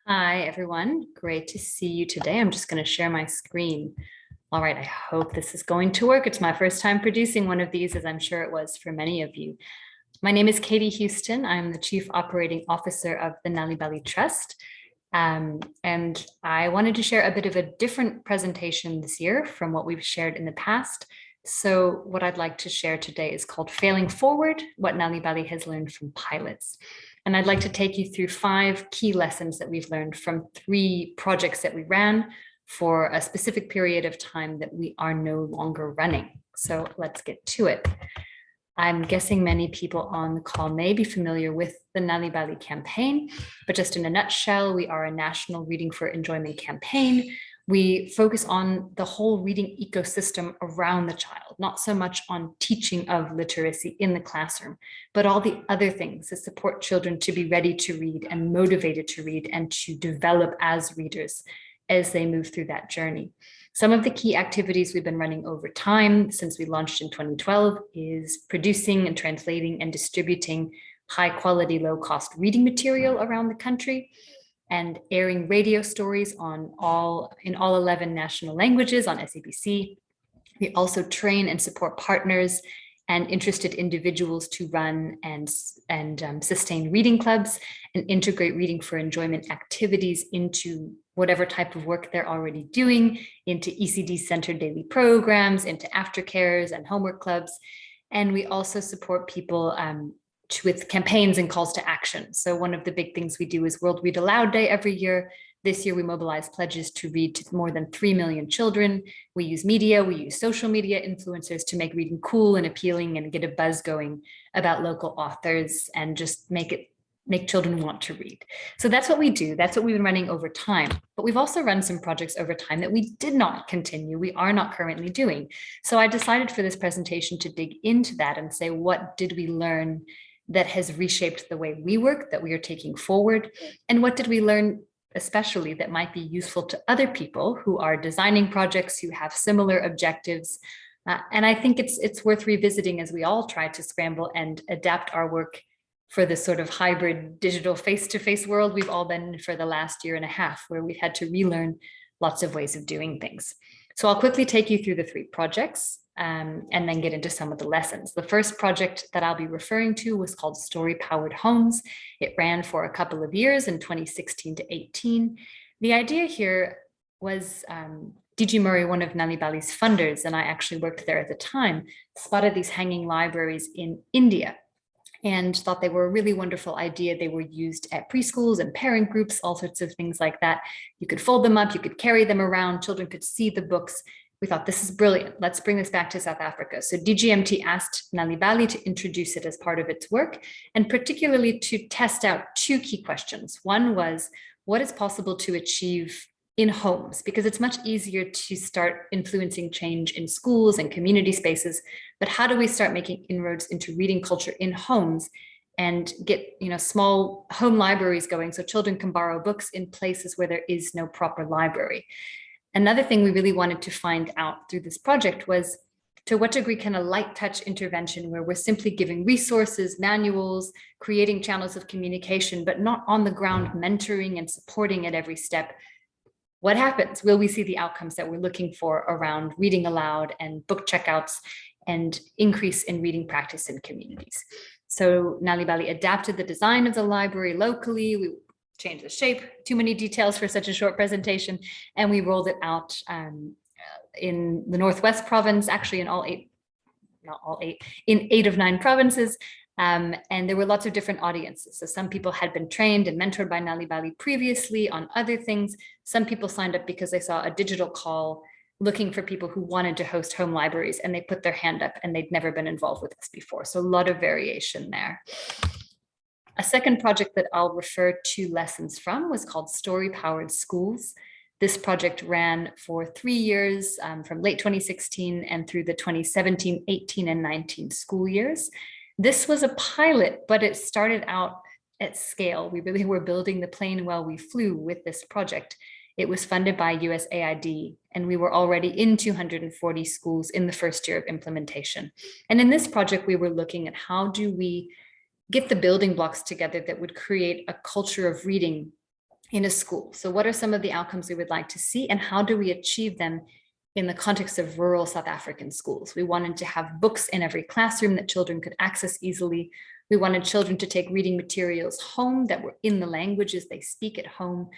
Hi, everyone. Great to see you today. I'm just going to share my screen. All right, I hope this is going to work. It's my first time producing one of these, as I'm sure it was for many of you. My name is Katie Huston. I'm the Chief Operating Officer of the Nalibali Trust. And I wanted to share a bit of a different presentation this year from what we've shared in the past. So what I'd like to share today is called Failing Forward, What Nalibali Has Learned from Pilots. And I'd like to take you through 5 key lessons that we've learned from 3 projects that we ran for a specific period of time that we are no longer running. So let's get to it. I'm guessing many people on the call may be familiar with the Nalibali campaign, but just in a nutshell, we are a national Reading for Enjoyment campaign. We focus on the whole reading ecosystem around the child, not so much on teaching of literacy in the classroom, but all the other things that support children to be ready to read and motivated to read and to develop as readers as they move through that journey. Some of the key activities we've been running over time since we launched in 2012 is producing and translating and distributing high quality, low cost reading material around the country and airing radio stories in all 11 national languages on SABC. We also train and support partners and interested individuals to run and sustain reading clubs and integrate reading for enjoyment activities into whatever type of work they're already doing, into ECD-centered daily programs, into aftercares and homework clubs. And we also support people with campaigns and calls to action. So one of the big things we do is World Read Aloud Day every year. This year, we mobilize pledges to read to more than 3 million children. We use media, we use social media influencers to make reading cool and appealing and get a buzz going about local authors and just make children want to read. So that's what we do. That's what we've been running over time. But we've also run some projects over time that we did not continue. We are not currently doing. So I decided for this presentation to dig into that and say, what did we learn that has reshaped the way we work, that we are taking forward? And what did we learn especially that might be useful to other people who are designing projects, who have similar objectives? And I think it's worth revisiting as we all try to scramble and adapt our work for this sort of hybrid digital face-to-face world we've all been in for the last year and a half, where we've had to relearn lots of ways of doing things. So I'll quickly take you through the 3 projects and then get into some of the lessons. The first project that I'll be referring to was called Story Powered Homes. It ran for a couple of years in 2016 to 18. The idea here was DG Murray, one of Nalibali's funders, and I actually worked there at the time, spotted these hanging libraries in India and thought they were a really wonderful idea. They were used at preschools and parent groups, all sorts of things like that. You could fold them up, you could carry them around, children could see the books. We thought, this is brilliant. Let's bring this back to South Africa. So DGMT asked Nal'ibali to introduce it as part of its work, and particularly to test out 2 key questions. One was, what is possible to achieve in homes? Because it's much easier to start influencing change in schools and community spaces, but how do we start making inroads into reading culture in homes and get small home libraries going so children can borrow books in places where there is no proper library? Another thing we really wanted to find out through this project was, to what degree can a light touch intervention where we're simply giving resources, manuals, creating channels of communication, but not on the ground mentoring and supporting at every step, what happens? Will we see the outcomes that we're looking for around reading aloud and book checkouts and increase in reading practice in communities? So Nal'ibali adapted the design of the library locally. We changed the shape, too many details for such a short presentation, and we rolled it out in the Northwest province, actually in in 8 of 9 provinces. And there were lots of different audiences. So some people had been trained and mentored by Nal'ibali previously on other things. Some people signed up because they saw a digital call looking for people who wanted to host home libraries, and they put their hand up and they'd never been involved with this before. So a lot of variation there. A second project that I'll refer to lessons from was called Story Powered Schools. This project ran for 3 years, from late 2016 and through the 2017, 18, and 19 school years. This was a pilot, but it started out at scale. We really were building the plane while we flew with this project. It was funded by USAID, and we were already in 240 schools in the first year of implementation. And in this project, we were looking at how do we get the building blocks together that would create a culture of reading in a school. So what are some of the outcomes we would like to see, and how do we achieve them in the context of rural South African schools? We wanted to have books in every classroom that children could access easily. We wanted children to take reading materials home that were in the languages they speak at home.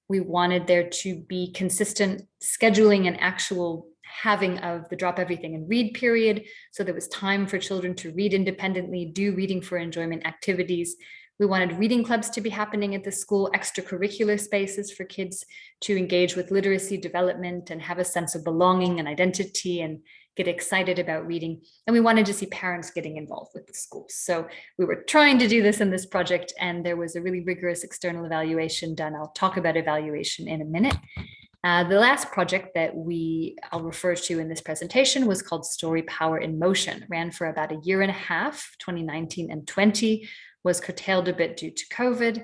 We wanted there to be consistent scheduling and actual having of the drop everything and read period. So there was time for children to read independently, do reading for enjoyment activities. We wanted reading clubs to be happening at the school, extracurricular spaces for kids to engage with literacy development and have a sense of belonging and identity and get excited about reading. And we wanted to see parents getting involved with the schools. So we were trying to do this in this project, and there was a really rigorous external evaluation done. I'll talk about evaluation in a minute. The last project that I'll refer to in this presentation was called Story Power in Motion. It ran for about a year and a half, 2019 and 20, was curtailed a bit due to COVID,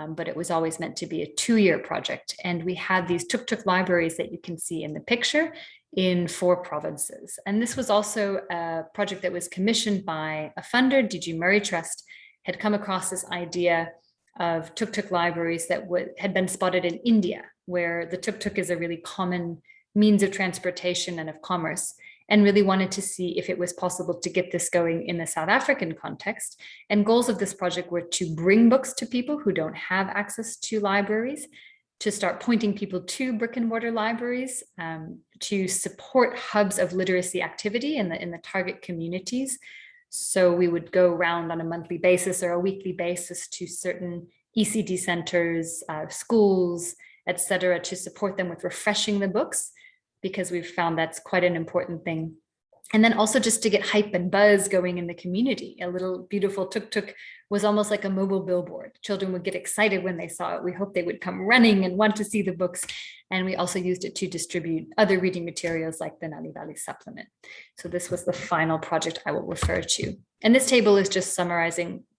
but it was always meant to be a 2-year project. And we had these tuk-tuk libraries that you can see in the picture in 4 provinces. And this was also a project that was commissioned by a funder, DG Murray Trust, had come across this idea of tuk-tuk libraries that had been spotted in India, where the tuk-tuk is a really common means of transportation and of commerce, and really wanted to see if it was possible to get this going in the South African context. And goals of this project were to bring books to people who don't have access to libraries, to start pointing people to brick and mortar libraries, to support hubs of literacy activity in the target communities. So we would go around on a monthly basis or a weekly basis to certain ECD centers, schools, etc., to support them with refreshing the books, because we've found that's quite an important thing. And then also just to get hype and buzz going in the community. A little beautiful tuk-tuk was almost like a mobile billboard. Children would get excited when they saw it. We hoped they would come running and want to see the books. And we also used it to distribute other reading materials like the Nalibali supplement. So this was the final project I will refer to. And this table is just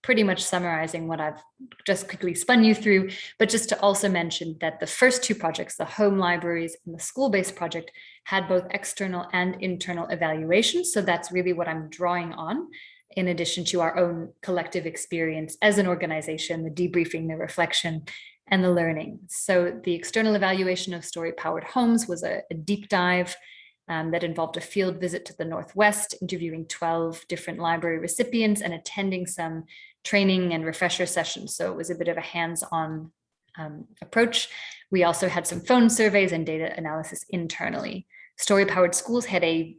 pretty much summarizing what I've just quickly spun you through, but just to also mention that the first 2 projects, the home libraries and the school-based project, had both external and internal evaluations. So that's really what I'm drawing on, in addition to our own collective experience as an organization, the debriefing, the reflection, and the learning. So the external evaluation of story-powered homes was a deep dive that involved a field visit to the Northwest, interviewing 12 different library recipients and attending some training and refresher sessions. So it was a bit of a hands-on approach. We also had some phone surveys and data analysis internally. Story-powered schools had a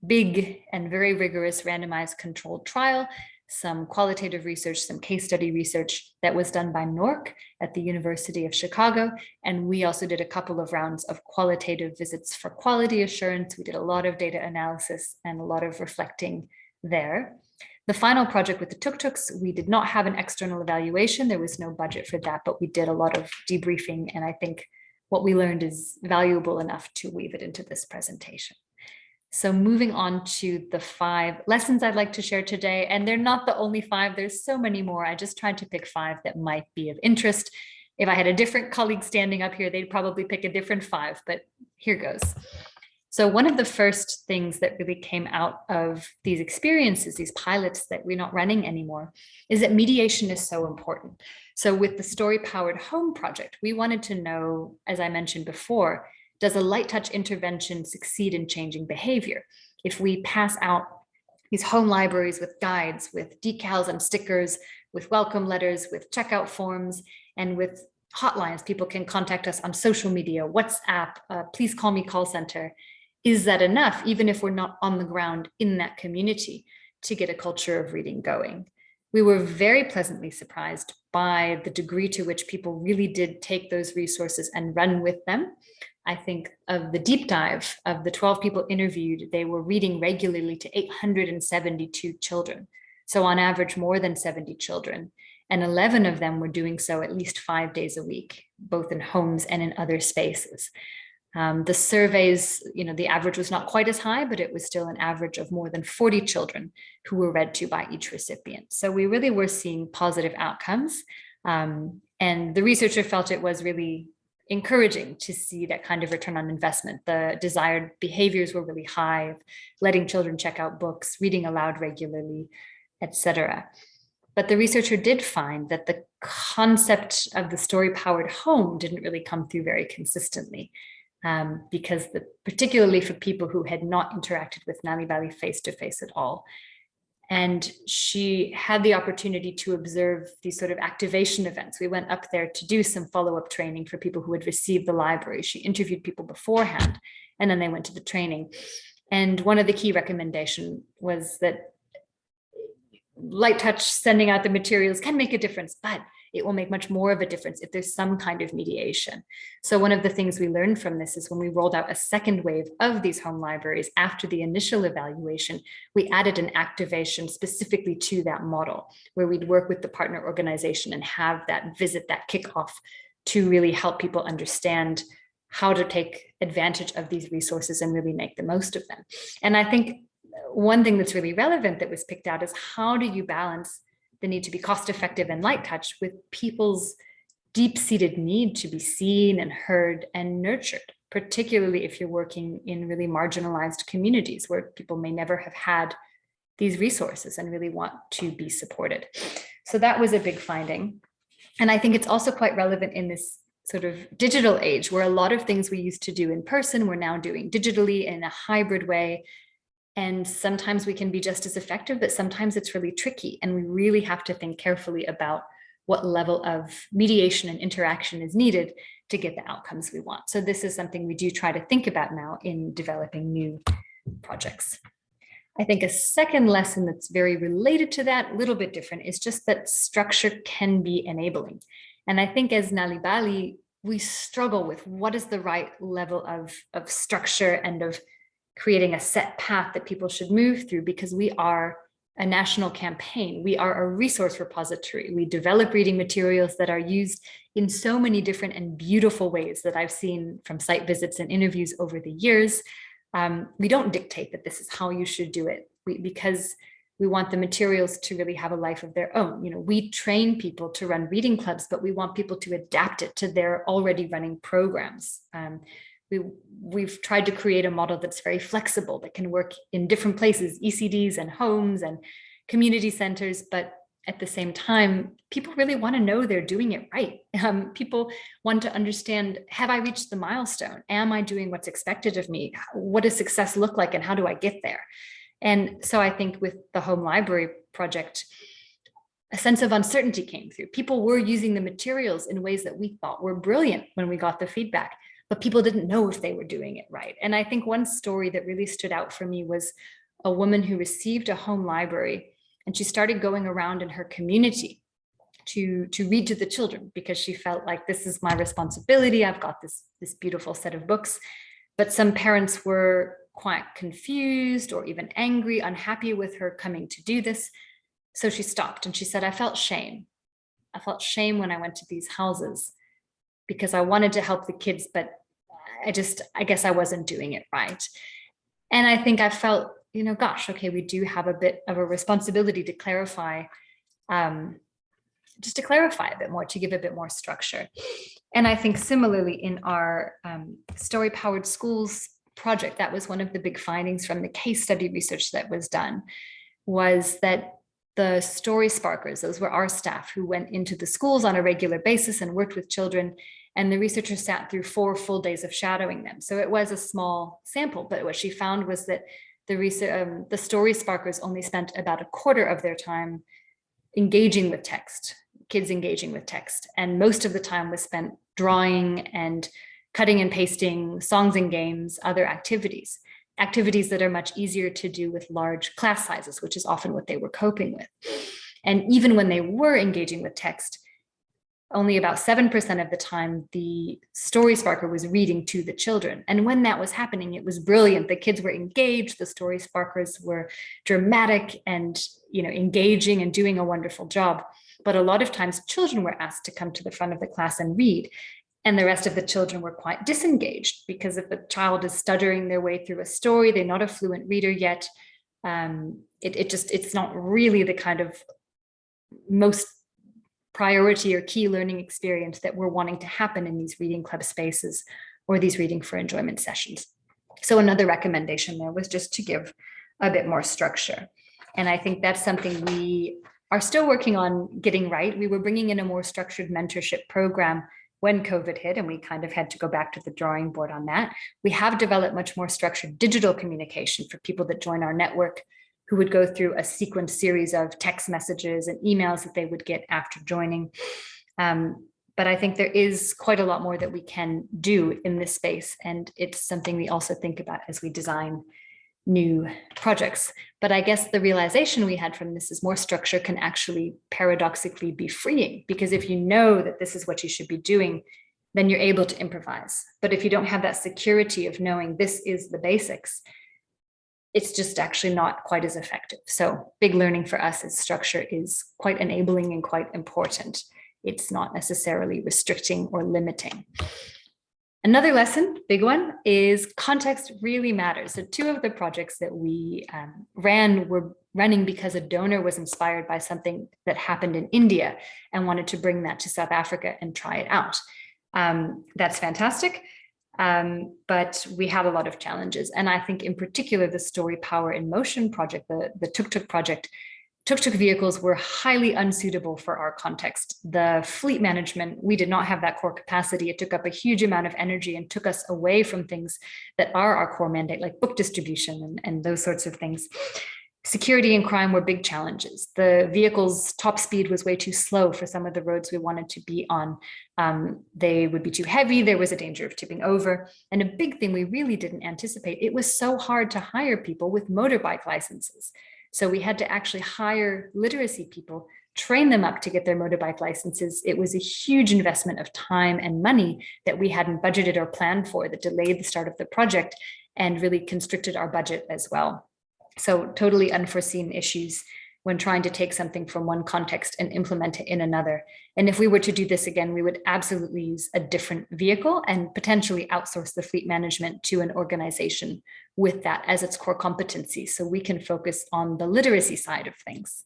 big and very rigorous randomized controlled trial, some qualitative research, some case study research that was done by NORC at the University of Chicago. And we also did a couple of rounds of qualitative visits for quality assurance. We did a lot of data analysis and a lot of reflecting there. The final project with the tuk-tuks, we did not have an external evaluation. There was no budget for that, but we did a lot of debriefing. And I think what we learned is valuable enough to weave it into this presentation. So moving on to the 5 lessons I'd like to share today, and they're not the only 5, there's so many more. I just tried to pick 5 that might be of interest. If I had a different colleague standing up here, they'd probably pick a different 5, but here goes. So one of the first things that really came out of these experiences, these pilots that we're not running anymore, is that mediation is so important. So with the Story-Powered Home project, we wanted to know, as I mentioned before, does a light touch intervention succeed in changing behavior? If we pass out these home libraries with guides, with decals and stickers, with welcome letters, with checkout forms, and with hotlines, people can contact us on social media, WhatsApp, please call me call center. Is that enough, even if we're not on the ground in that community, to get a culture of reading going? We were very pleasantly surprised by the degree to which people really did take those resources and run with them. I think of the deep dive of the 12 people interviewed, they were reading regularly to 872 children. So on average, more than 70 children. And 11 of them were doing so at least 5 days a week, both in homes and in other spaces. The surveys, the average was not quite as high, but it was still an average of more than 40 children who were read to by each recipient. So we really were seeing positive outcomes. And the researcher felt it was really encouraging to see that kind of return on investment. The desired behaviors were really high, letting children check out books, reading aloud regularly, etc. But the researcher did find that the concept of the story-powered home didn't really come through very consistently, because particularly for people who had not interacted with Nalibali face-to-face at all. And she had the opportunity to observe these sort of activation events. We went up there to do some follow-up training for people who had received the library. She interviewed people beforehand, and then they went to the training. And one of the key recommendations was that light touch, sending out the materials can make a difference, but it will make much more of a difference if there's some kind of mediation. So one of the things we learned from this is when we rolled out a second wave of these home libraries after the initial evaluation, we added an activation specifically to that model where we'd work with the partner organization and have that visit, that kickoff, to really help people understand how to take advantage of these resources and really make the most of them. And I think one thing that's really relevant that was picked out is how do you balance the need to be cost effective and light touch with people's deep-seated need to be seen and heard and nurtured, particularly if you're working in really marginalized communities where people may never have had these resources and really want to be supported. So that was a big finding. And I think it's also quite relevant in this sort of digital age where a lot of things we used to do in person, we're now doing digitally in a hybrid way. And sometimes we can be just as effective, but sometimes it's really tricky. And we really have to think carefully about what level of mediation and interaction is needed to get the outcomes we want. So this is something we do try to think about now in developing new projects. I think a second lesson that's very related to that, a little bit different, is just that structure can be enabling. And I think as Nal'ibali, we struggle with what is the right level of structure and of creating a set path that people should move through, because we are a national campaign. We are a resource repository. We develop reading materials that are used in so many different and beautiful ways that I've seen from site visits and interviews over the years. We don't dictate that this is how you should do it, because we want the materials to really have a life of their own. You know, we train people to run reading clubs, but we want people to adapt it to their already running programs. We've tried to create a model that's very flexible, that can work in different places, ECDs and homes and community centers, but at the same time, people really want to know they're doing it right. People want to understand, have I reached the milestone? Am I doing what's expected of me? What does success look like and how do I get there? And so I think with the home library project, a sense of uncertainty came through. People were using the materials in ways that we thought were brilliant when we got the feedback, but people didn't know if they were doing it right. And I think one story that really stood out for me was a woman who received a home library, and she started going around in her community to read to the children, because she felt like, this is my responsibility. I've got this beautiful set of books. But some parents were quite confused or even angry, unhappy with her coming to do this. So she stopped and she said, I felt shame. I felt shame when I went to these houses because I wanted to help the kids, but I guess I wasn't doing it right. And I think I felt, gosh, okay, we do have a bit of a responsibility to clarify, just to clarify a bit more, to give a bit more structure. And I think similarly in our story-powered schools project, that was one of the big findings from the case study research that was done, was that the story sparkers, those were our staff who went into the schools on a regular basis and worked with children. And the researchers sat through 4 full days of shadowing them. So it was a small sample, but what she found was that the story sparkers only spent about a quarter of their time engaging with text, kids engaging with text. And most of the time was spent drawing and cutting and pasting, songs and games, other activities that are much easier to do with large class sizes, which is often what they were coping with. And even when they were engaging with text, only about 7% of the time, the story sparker was reading to the children. And when that was happening, it was brilliant. The kids were engaged, the story sparkers were dramatic and engaging and doing a wonderful job. But a lot of times children were asked to come to the front of the class and read. And the rest of the children were quite disengaged, because if a child is stuttering their way through a story, they're not a fluent reader yet. It's not really the kind of most priority or key learning experience that we're wanting to happen in these reading club spaces or these reading for enjoyment sessions. So another recommendation there was just to give a bit more structure. And I think that's something we are still working on getting right. We were bringing in a more structured mentorship program when COVID hit, and we kind of had to go back to the drawing board on that. We have developed much more structured digital communication for people that join our network, who would go through a sequenced series of text messages and emails that they would get after joining. But I think there is quite a lot more that we can do in this space, and it's something we also think about as we design new projects. But I guess the realization we had from this is more structure can actually paradoxically be freeing, because if you know that this is what you should be doing, then you're able to improvise. But if you don't have that security of knowing this is the basics, it's just actually not quite as effective. So big learning for us is structure is quite enabling and quite important. It's not necessarily restricting or limiting. Another lesson, big one, is context really matters. So 2 of the projects that we ran were running because a donor was inspired by something that happened in India and wanted to bring that to South Africa and try it out. That's fantastic, but we have a lot of challenges. And I think in particular, the Story Power in Motion project, the tuk-tuk project, tuk-tuk vehicles were highly unsuitable for our context. The fleet management, we did not have that core capacity. It took up a huge amount of energy and took us away from things that are our core mandate, like book distribution and those sorts of things. Security and crime were big challenges. The vehicle's top speed was way too slow for some of the roads we wanted to be on. They would be too heavy. There was a danger of tipping over. And a big thing we really didn't anticipate, it was so hard to hire people with motorbike licenses. So we had to actually hire literacy people, train them up to get their motorbike licenses. It was a huge investment of time and money that we hadn't budgeted or planned for, that delayed the start of the project and really constricted our budget as well. So totally unforeseen issues when trying to take something from one context and implement it in another. And if we were to do this again, we would absolutely use a different vehicle and potentially outsource the fleet management to an organization with that as its core competency, so we can focus on the literacy side of things.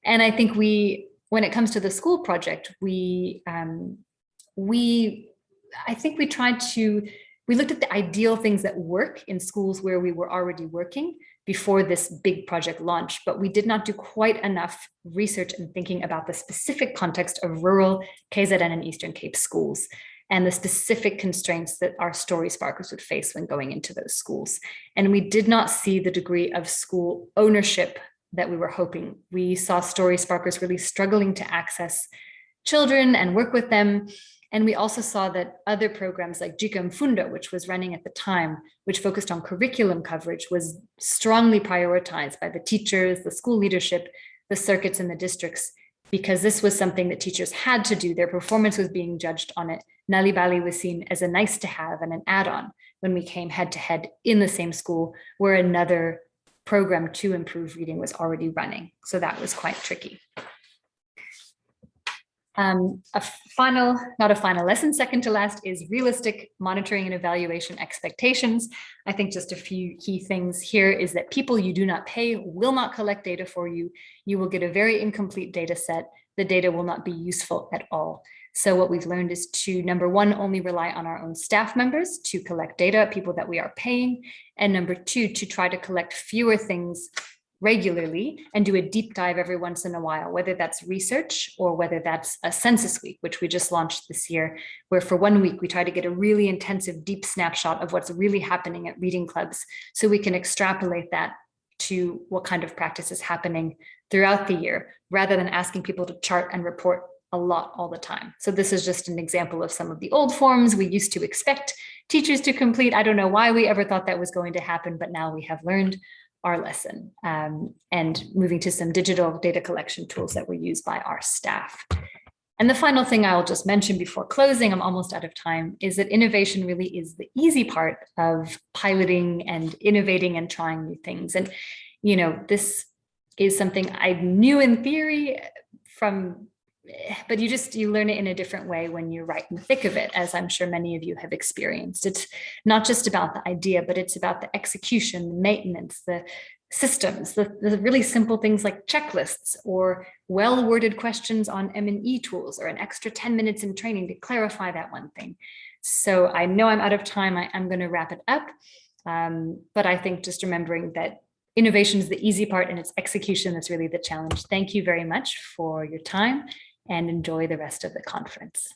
And I think when it comes to the school project, we looked at the ideal things that work in schools where we were already working before this big project launch, but we did not do quite enough research and thinking about the specific context of rural KZN and Eastern Cape schools and the specific constraints that our story sparkers would face when going into those schools. And we did not see the degree of school ownership that we were hoping. We saw story sparkers really struggling to access children and work with them. And we also saw that other programs like Jika Mfundo, which was running at the time, which focused on curriculum coverage, was strongly prioritized by the teachers, the school leadership, the circuits and the districts, because this was something that teachers had to do. Their performance was being judged on it. Nalibali was seen as a nice to have and an add-on when we came head to head in the same school where another program to improve reading was already running. So that was quite tricky. Not a final lesson, second to last, is realistic monitoring and evaluation expectations. I think just a few key things here is that people you do not pay will not collect data for you. You will get a very incomplete data set. The data will not be useful at all. So what we've learned is to, number one, only rely on our own staff members to collect data, people that we are paying. And number two, to try to collect fewer things regularly and do a deep dive every once in a while, whether that's research or whether that's a census week, which we just launched this year, where for 1 week we try to get a really intensive deep snapshot of what's really happening at reading clubs, so we can extrapolate that to what kind of practice is happening throughout the year, rather than asking people to chart and report a lot all the time. So this is just an example of some of the old forms we used to expect teachers to complete. I don't know why we ever thought that was going to happen, but now we have learned our lesson, and moving to some digital data collection tools that were used by our staff. And the final thing I'll just mention before closing, I'm almost out of time, is that innovation really is the easy part of piloting and innovating and trying new things. And, you know, this is something I knew in theory but you learn it in a different way when you're right in the thick of it, as I'm sure many of you have experienced. It's not just about the idea, but it's about the execution, the maintenance, the systems, the really simple things like checklists or well-worded questions on M&E tools, or an extra 10 minutes in training to clarify that one thing. So I know I'm out of time. I'm going to wrap it up. But I think just remembering that innovation is the easy part and it's execution that's really the challenge. Thank you very much for your time and enjoy the rest of the conference.